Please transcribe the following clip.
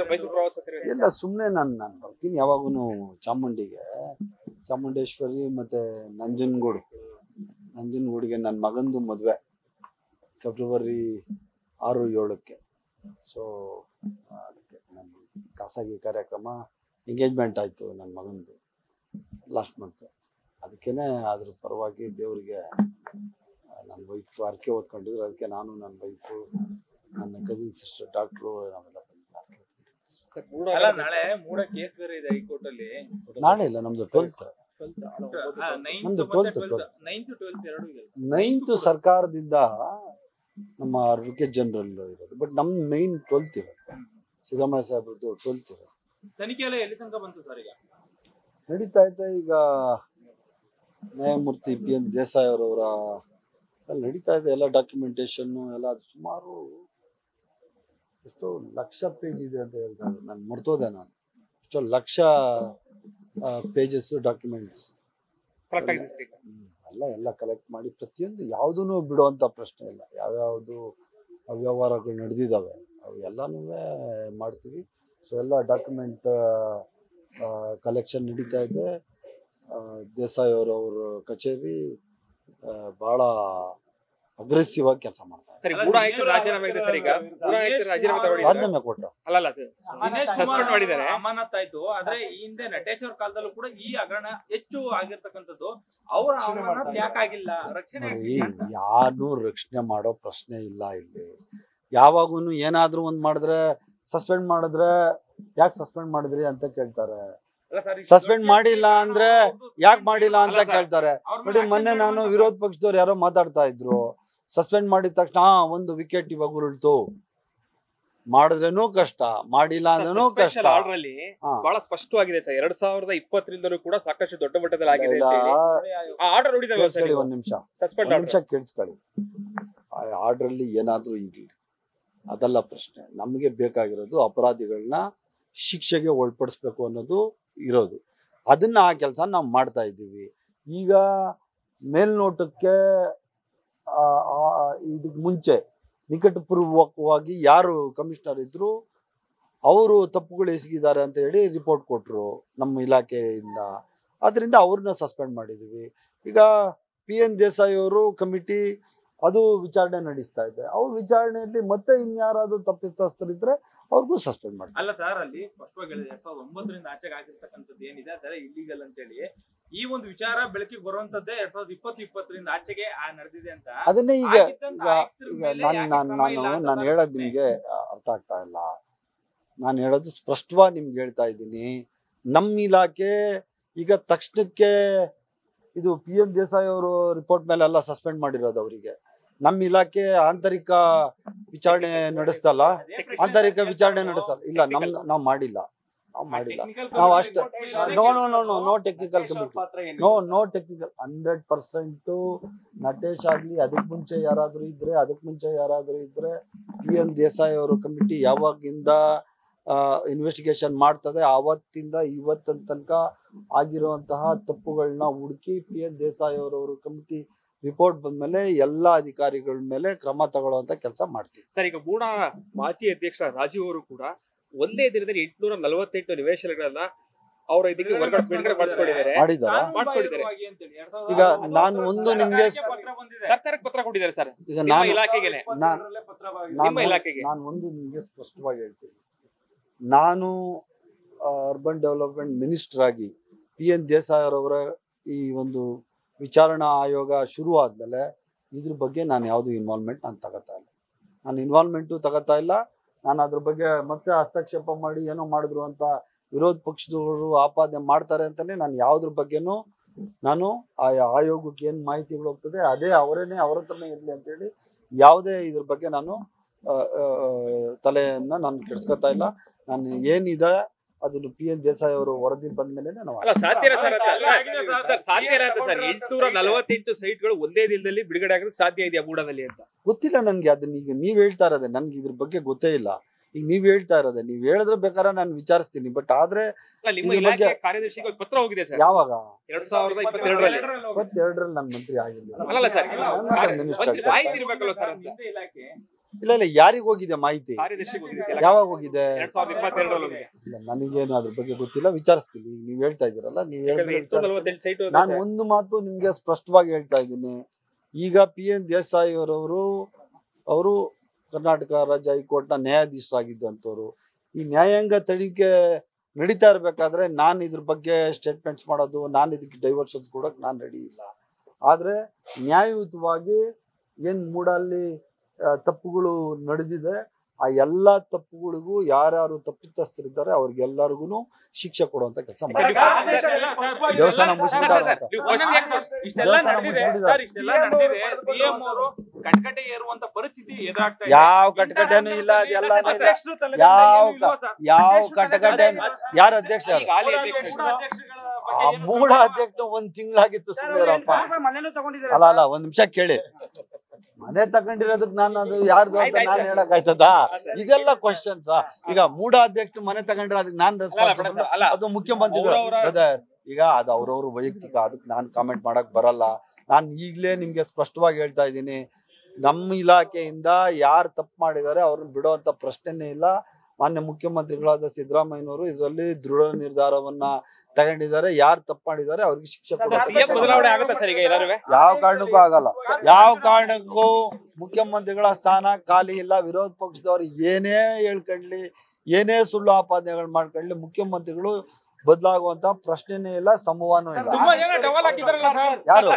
ಮೈಸೂರು ಪ್ರವಾಸ ಎಲ್ಲ ಸುಮ್ಮನೆ ನಾನು ಬರ್ತೀನಿ ಯಾವಾಗೂ ಚಾಮುಂಡಿಗೆ, ಚಾಮುಂಡೇಶ್ವರಿ ಮತ್ತೆ ನಂಜನಗೂಡಿಗೆ ನನ್ನ ಮಗಂದು ಮದುವೆ ಫೆಬ್ರವರಿ 6-7ಕ್ಕೆ. ಸೊ ಅದಕ್ಕೆ ನನ್ನ ಖಾಸಗಿ ಕಾರ್ಯಕ್ರಮ ಎಂಗೇಜ್ಮೆಂಟ್ ಆಯಿತು ನನ್ನ ಮಗಂದು ಲಾಸ್ಟ್ ಮಂತ್. ಅದಕ್ಕೇನೆ ಅದ್ರ ಪರವಾಗಿ ದೇವರಿಗೆ ನನ್ನ ವೈಫ್ ಹರಕೆ ಓದ್ಕೊಂಡಿದ್ರು. ಅದಕ್ಕೆ ನಾನು ನನ್ನ ವೈಫು ನನ್ನ ಕಸಿನ್ ಸಿಸ್ಟರ್ ಡಾಕ್ಟ್ರು ನಾವೆಲ್ಲ ನಾಳೆ ಮೂಡ ಕೇಸ್ ಬೇರೆ ಇದೆ ಹೈಕೋರ್ಟ್ ಅಲ್ಲಿ. ನಾಳೆ ಇಲ್ಲ, ನಮ್ದು 12th. ನಮ್ದು 9th ಸರ್ಕಾರದಿಂದ ನಮ್ಮ ಅಡ್ವೊಕೇಟ್ ಜನರಲ್ ಇರೋದು, ಬಟ್ ನಮ್ ಮೈನ್ 12th ಇರೋದು. ಸಿದ್ದರಾಮಯ್ಯ ಸಾಹೇಬ್ರದ್ದು 12th ಇರೋದು. ತನಿಖೆ ಎಲ್ಲ ಎಲ್ಲಿ ತನಕ ಬಂತು ಸರ್? ಈಗ ನಡೀತಾ ಇದೆ. ಈಗ ನ್ಯಾಯಮೂರ್ತಿ PN ದೇಸಾಯಿ ಅವರವರ ನಡೀತಾ ಇದೆ ಎಲ್ಲ ಡಾಕ್ಯುಮೆಂಟೇಶನ್ನು ಎಲ್ಲ. ಅದು ಸುಮಾರು ಎಷ್ಟೋ ಲಕ್ಷ ಪೇಜ್ ಇದೆ ಅಂತ ಹೇಳ್ತಾರೆ, ನಾನು ಮರ್ತೋದೆ. ನಾನು ಎಷ್ಟೋ ಲಕ್ಷ ಪೇಜಸ್ ಡಾಕ್ಯುಮೆಂಟ್ಸ್ ಎಲ್ಲ ಕಲೆಕ್ಟ್ ಮಾಡಿ ಪ್ರತಿಯೊಂದು ಯಾವುದೂ ಬಿಡುವಂಥ ಪ್ರಶ್ನೆ ಇಲ್ಲ. ಯಾವ್ಯಾವುದು ಅವ್ಯವಹಾರಗಳು ನಡೆದಿದ್ದಾವೆ ಅವು ಎಲ್ಲನೂ ಮಾಡ್ತೀವಿ. ಸೊ ಎಲ್ಲ ಡಾಕ್ಯುಮೆಂಟ್ ಕಲೆಕ್ಷನ್ ನಡೀತಾ ಇದೆ. ದೇಸಾಯಿ ಅವರವ್ರ ಕಚೇರಿ ಭಾಳ ಅಗ್ರೆಸಿವ್ ಆಗಿ ಕೆಲಸ ಮಾಡ್ತಾರೆ. ರಾಜೀನಾಮೆ ಕೊಟ್ಟರು. ಅಮಾನತಾಯ್ತು. ಆದ್ರೆ ಈ ಹಿಂದೆ ನಟೇಶ್ ಅವ್ರ ಕಾಲದಲ್ಲೂ ಕೂಡ ಈ ಹಗರಣ ಹೆಚ್ಚು ಆಗಿರ್ತಕ್ಕಂಥದ್ದು. ಅವ್ರ ಯಾಕಾಗಿಲ್ಲ ರಕ್ಷಣೆ? ಯಾರನ್ನೂ ರಕ್ಷಣೆ ಮಾಡೋ ಪ್ರಶ್ನೆ ಇಲ್ಲ ಇಲ್ಲಿ. ಯಾವಾಗೂ ಏನಾದ್ರೂ ಒಂದ್ ಮಾಡಿದ್ರೆ ಸಸ್ಪೆಂಡ್ ಮಾಡಿದ್ರೆ ಯಾಕೆ ಸಸ್ಪೆಂಡ್ ಮಾಡಿದ್ರಿ ಅಂತ ಕೇಳ್ತಾರೆ. ಸಸ್ಪೆಂಡ್ ಮಾಡಿಲ್ಲ ಅಂದ್ರೆ ಯಾಕೆ ಮಾಡಿಲ್ಲ ಅಂತ ಕೇಳ್ತಾರೆ. ನೋಡಿ, ಮೊನ್ನೆ ನಾನು ವಿರೋಧ ಪಕ್ಷದವ್ರು ಯಾರೋ ಮಾತಾಡ್ತಾ ಇದ್ರು, ಸಸ್ಪೆಂಡ್ ಮಾಡಿದ ತಕ್ಷಣ ಒಂದು ವಿಕೆಟ್ ಇವಾಗ ಉರುಳ್ತು, ಮಾಡಿದ್ರೇನು ಕಷ್ಟ, ಮಾಡಿಲ್ಲ ಅಂದ್ರೂ ಕಷ್ಟ. ಬಹಳ ಸ್ಪಷ್ಟವಾಗಿದೆ ಸರ್. 2020 ಕೂಡ ಸಾಕಷ್ಟು ದೊಡ್ಡ ಮಟ್ಟದಲ್ಲಿ ಆಗಿದೆ. ಒಂದ್ ನಿಮಿಷ ಕೇಳಿಸ್ಕೊಳ್ಳಿ. ಆ ಆರ್ಡರ್ ಅಲ್ಲಿ ಏನಾದ್ರೂ ಇರ್ಲಿ, ಅದಲ್ಲ ಪ್ರಶ್ನೆ. ನಮಗೆ ಬೇಕಾಗಿರೋದು ಅಪರಾಧಿಗಳನ್ನ ಶಿಕ್ಷೆಗೆ ಒಳಪಡಿಸ್ಬೇಕು ಅನ್ನೋದು ಇರೋದು. ಅದನ್ನ ಆ ಕೆಲಸ ನಾವು ಮಾಡ್ತಾ ಇದ್ದೀವಿ. ಈಗ ಮೇಲ್ನೋಟಕ್ಕೆ ಇದಕ್ಕೆ ಮುಂಚೆ ನಿಕಟಪೂರ್ವಕವಾಗಿ ಯಾರು ಕಮಿಷನರ್ ಇದ್ರು ಅವರು ತಪ್ಪುಗಳು ಎಸಗಿದ್ದಾರೆ ಅಂತ ಹೇಳಿ ರಿಪೋರ್ಟ್ ಕೊಟ್ಟರು ನಮ್ಮ ಇಲಾಖೆಯಿಂದ. ಅದರಿಂದ ಅವ್ರನ್ನ ಸಸ್ಪೆಂಡ್ ಮಾಡಿದ್ದೀವಿ. ಈಗ PN ದೇಸಾಯಿ ಅವರು ಕಮಿಟಿ ಅದು ವಿಚಾರಣೆ ನಡೆಸ್ತಾ ಇದೆ. ಅವ್ರ ವಿಚಾರಣೆಯಲ್ಲಿ ಮತ್ತೆ ಇನ್ಯಾರಾದ್ರೂ ತಪ್ಪಿತಸ್ಥರಿದ್ರೆ ಅವ್ರಿಗೂ ಸಸ್ಪೆಂಡ್ ಮಾಡ್ತಾರೆ. ಅಲ್ಲ ಸರ್, ಅಲ್ಲಿ ಸ್ಪಷ್ಟವಾಗಿ 2009 ಆಚೆಗೆ ಆಗಿರ್ತಕ್ಕಂಥದ್ದು ಏನಿದೆ ಅದರ ಇಲ್ಲಿಗಲ್ ಅಂತ ಹೇಳಿ ಈ ಒಂದು ವಿಚಾರ ಬೆಳಕಿಗೆ ಬರುವಂತದ್ದೇ 2020 ಆಚೆಗೆ ನಡೆದಿದೆ ಅಂತ. ಅದನ್ನೇ ಈಗ ನಾನು ಹೇಳೋದು ನಿಮ್ಗೆ ಅರ್ಥ ಆಗ್ತಾ ಇಲ್ಲ. ನಾನು ಹೇಳೋದು ಸ್ಪಷ್ಟವಾಗಿ ನಿಮ್ಗೆ ಹೇಳ್ತಾ ಇದ್ದೀನಿ. ನಮ್ಮ ಇಲಾಖೆ ಈಗ ತಕ್ಷಣಕ್ಕೆ ಇದು PN ದೇಸಾಯಿ ಅವರು ರಿಪೋರ್ಟ್ ಮೇಲೆ ಎಲ್ಲ ಸಸ್ಪೆಂಡ್ ಮಾಡಿರೋದು ಅವರಿಗೆ. ನಮ್ಮ ಇಲಾಖೆ ಆಂತರಿಕ ವಿಚಾರಣೆ ನಡೆಸ್ತಲ್ಲ, ಆಂತರಿಕ ವಿಚಾರಣೆ ನಡೆಸಲ್ಲ. ಇಲ್ಲ, ನಾವು ಮಾಡಿಲ್ಲ. ನಾವು ಅಷ್ಟೇ. No technical committee, no technical. 100% Natesh ಆಗ್ಲಿ, ಅದಕ್ಕೆ ಮುಂಚೆ ಯಾರಾದ್ರೂ ಇದ್ರೆ PN ದೇಸಾಯಿ ಅವರು ಕಮಿಟಿ ಯಾವಾಗಿಂದ ಇನ್ವೆಸ್ಟಿಗೇಷನ್ ಮಾಡ್ತದೆ ಆವತ್ತಿಂದ ಇವತ್ತಿನ ತನಕ ಆಗಿರುವಂತಹ ತಪ್ಪುಗಳನ್ನ ಹುಡುಕಿ PN ದೇಸಾಯಿ ಅವರವರು ಕಮಿಟಿ ರಿಪೋರ್ಟ್ ಬಂದ್ಮೇಲೆ ಎಲ್ಲಾ ಅಧಿಕಾರಿಗಳ ಮೇಲೆ ಕ್ರಮ ತಗೊಳ್ಳುವಂತ ಕೆಲಸ ಮಾಡ್ತೀವಿ. ಸರ್, ಈಗ ಮೂಡ ಮಾಜಿ ಅಧ್ಯಕ್ಷ ರಾಜೀವ್ ಅವರು ಕೂಡ ಒಂದೇ ದಿನದಲ್ಲಿ 848 ನಿವೇಶನಗಳನ್ನ ಅವರ ಇದಕ್ಕೆ ಬಿಡುಗಡೆ ಮಾಡಿಸ್ಕೊಂಡಿದ್ದಾರೆ. ಈಗ ನಾನು ಒಂದು ನಿಮ್ಗೆ ಸರ್ಕಾರಕ್ಕೆ ಪತ್ರ ಕೊಟ್ಟಿದ್ದಾರೆ ಸರ್. ಈಗ ನಾನು ಒಂದು ನಿಮ್ಗೆ ಸ್ಪಷ್ಟವಾಗಿ ಹೇಳ್ತೀನಿ. ನಾನು ಅರ್ಬನ್ ಡೆವಲಪ್ಮೆಂಟ್ ಮಿನಿಸ್ಟರ್ ಆಗಿ PN ದೇಸಾಯಿ ಅವರವರ ಈ ಒಂದು ವಿಚಾರಣಾ ಆಯೋಗ ಶುರು ಆದ್ಮೇಲೆ ಇದ್ರ ಬಗ್ಗೆ ನಾನು ಯಾವುದು ಇನ್ವಾಲ್ವ್ಮೆಂಟ್ ನಾನು ತಗೋತಾ ಇಲ್ಲ. ನಾನು ಅದ್ರ ಬಗ್ಗೆ ಮತ್ತೆ ಹಸ್ತಕ್ಷೇಪ ಮಾಡಿ ಏನೋ ಮಾಡಿದ್ರು ಅಂತ ವಿರೋಧ ಪಕ್ಷದವರು ಆಪಾದನೆ ಮಾಡ್ತಾರೆ ಅಂತಾನೆ ನಾನು ಯಾವುದ್ರ ಬಗ್ಗೆನೂ ನಾನು ಆ ಆಯೋಗಕ್ಕೆ ಏನು ಮಾಹಿತಿಗಳು ಹೋಗ್ತದೆ ಅದೇ ಅವ್ರ ಹತ್ರನೇ ಇರಲಿ ಅಂತೇಳಿ ಯಾವುದೇ ಇದ್ರ ಬಗ್ಗೆ ನಾನು ತಲೆಯನ್ನ ನಾನು ಕೆಡ್ಸ್ಕೊತಾ ಇಲ್ಲ. ನಾನು ಏನಿದೆ ಅದನ್ನು PN ದೇಸಾಯಿ ಅವರು ವರದಿ ಬಂದ್ಮೇಲೆ ನಾವು 848 ಸೈಟ್ಗಳು ಒಂದೇ ದಿನದಲ್ಲಿ ಬಿಡುಗಡೆ ಆಗೋದಕ್ಕೆ ಸಾಧ್ಯ ಇದೆಯಾ ಮೂಡದಲ್ಲಿ ಅಂತ ಗೊತ್ತಿಲ್ಲ ನನ್ಗೆ. ಅದನ್ನ ಈಗ ನೀವ್ ಹೇಳ್ತಾ ಇರೋದೆ, ನನ್ಗೆ ಇದ್ರ ಬಗ್ಗೆ ಗೊತ್ತೇ ಇಲ್ಲ. ಈಗ ನೀವ್ ಹೇಳ್ತಾ ಇರೋದೆ, ನೀವ್ ಹೇಳಿದ್ರೆ ಬೇಕಾದ್ರೆ ನಾನು ವಿಚಾರಿಸ್ತೀನಿ. ಬಟ್ ಆದ್ರೆ ಕಾರ್ಯದರ್ಶಿಗೆ ಪತ್ರ ಹೋಗಿದೆ ಸರ್. ಯಾವಾಗ? 2022ರಲ್ಲಿ ನಾನು ಮಂತ್ರಿ ಆಗಿಲ್ಲ. ಅಲ್ಲ ಸರ್, ಇಲ್ಲ ಇಲ್ಲ, ಯಾರಿಗ ಹೋಗಿದೆ ಮಾಹಿತಿ? ಕಾರ್ಯದರ್ಶಿಗೆ ಹೋಗಿದೆ. ಯಾವಾಗ ಹೋಗಿದೆ? 2022 ಇಲ್ಲ, ನನಗೇನು ಅದ್ರ ಬಗ್ಗೆ ಗೊತ್ತಿಲ್ಲ, ವಿಚಾರಿಸ್ತೀನಿ. ನೀವ್ ಹೇಳ್ತಾ ಇದೀರಲ್ಲ, ನೀವ್ ಹೇಳಿದ್ರೆ ನಾನು ಒಂದು ಮಾತು ನಿಮ್ಗೆ ಸ್ಪಷ್ಟವಾಗಿ ಹೇಳ್ತಾ ಇದ್ದೀನಿ. ಈಗ PN ದೇಸಾಯಿ ಅವರು ಕರ್ನಾಟಕ ರಾಜ್ಯ ಹೈಕೋರ್ಟ್ ನ ನ್ಯಾಯಾಧೀಶರಾಗಿದ್ದಂಥವ್ರು. ಈ ನ್ಯಾಯಾಂಗ ತನಿಖೆ ನಡೀತಾ ಇರ್ಬೇಕಾದ್ರೆ ನಾನು ಇದ್ರ ಬಗ್ಗೆ ಸ್ಟೇಟ್ಮೆಂಟ್ಸ್ ಮಾಡೋದು, ನಾನು ಇದಕ್ಕೆ ಡೈವರ್ಷನ್ಸ್ ಕೊಡೋಕೆ ನಾನು ರೆಡಿ ಇಲ್ಲ. ಆದ್ರೆ ನ್ಯಾಯಯುತವಾಗಿ ಏನ್ ಮೂಡಲ್ಲಿ ತಪ್ಪುಗಳು ನಡೆದಿದೆ, ಆ ಎಲ್ಲಾ ತಪ್ಪುಗಳಿಗೂ ಯಾರ್ಯಾರು ತಪ್ಪಿತಸ್ಥರಿದ್ದಾರೆ ಅವ್ರಿಗೆಲ್ಲರಿಗೂ ಶಿಕ್ಷೆ ಕೊಡುವಂತ ಕೆಲಸ ಮಾಡಿ. ದೇವಸ್ಥಾನ ಯಾವ ಕಟಕಟೆನೂ ಇಲ್ಲ, ಅದೆಲ್ಲಾನು ಇಲ್ಲ. ಯಾವ ಕಟಕಟೆ? ಯಾರ ಅಧ್ಯಕ್ಷ? ಆ ಮೂಡ ಅಧ್ಯಕ್ಷ ಒಂದ್ ತಿಂಗಳಾಗಿತ್ತು. ಸುಮ್ಮನಿರಪ್ಪ. ಅಲ್ಲ ಒಂದ್ ನಿಮಿಷ ಕೇಳಿ. ಮನೆ ತಗೊಂಡಿರೋದಕ್ಕೆ ನಾನು ಅದು ಯಾರ್ದು ಅಂತ ನಾನು ಹೇಳಕ್ ಆಯ್ತದ? ಇದೆಲ್ಲ ಕ್ವಶನ್ಸ್. ಈಗ ಮೂಡ ಅಧ್ಯಕ್ಷ ಮನೆ ತಗೊಂಡ್ರೆ ಅದಕ್ಕೆ ನಾನ್ ರೆಸ್ಪಾನ್ಸಿಬಲ್, ಅದು ಮುಖ್ಯಮಂತ್ರಿಗಳು. ಈಗ ಅದು ಅವ್ರವ್ರ ವೈಯಕ್ತಿಕ, ಅದಕ್ಕೆ ನಾನು ಕಾಮೆಂಟ್ ಮಾಡಕ್ ಬರಲ್ಲ. ನಾನು ಈಗ್ಲೇ ನಿಮ್ಗೆ ಸ್ಪಷ್ಟವಾಗಿ ಹೇಳ್ತಾ ಇದ್ದೀನಿ, ನಮ್ಮ ಇಲಾಖೆಯಿಂದ ಯಾರು ತಪ್ಪು ಮಾಡಿದ್ದಾರೆ ಅವ್ರನ್ನ ಬಿಡುವಂತ ಪ್ರಶ್ನೆನೇ ಇಲ್ಲ. ಮಾನ್ಯ ಮುಖ್ಯಮಂತ್ರಿಗಳಾದ ಸಿದ್ದರಾಮಯ್ಯನವರು ಇದರಲ್ಲಿ ದೃಢ ನಿರ್ಧಾರವನ್ನ ತಗೊಂಡಿದ್ದಾರೆ. ಯಾರು ತಪ್ಪು ಮಾಡಿದ್ದಾರೆ ಅವ್ರಿಗೆ ಶಿಕ್ಷೆ ಯಾವ ಕಾರಣಕ್ಕೂ ಆಗಲ್ಲ. ಯಾವ ಕಾರಣಕ್ಕೂ ಮುಖ್ಯಮಂತ್ರಿಗಳ ಸ್ಥಾನ ಖಾಲಿ ಇಲ್ಲ. ವಿರೋಧ ಪಕ್ಷದವ್ರು ಏನೇ ಹೇಳ್ಕೊಂಡ್ಲಿ, ಏನೇ ಸುಳ್ಳು ಆಪಾದನೆಗಳು ಮಾಡ್ಕೊಂಡ್ಲಿ, ಮುಖ್ಯಮಂತ್ರಿಗಳು ಬದಲಾಗುವಂತ ಪ್ರಶ್ನೆನೇ ಇಲ್ಲ, ಸಂಭವನೂ ಇಲ್ಲ. ಯಾರು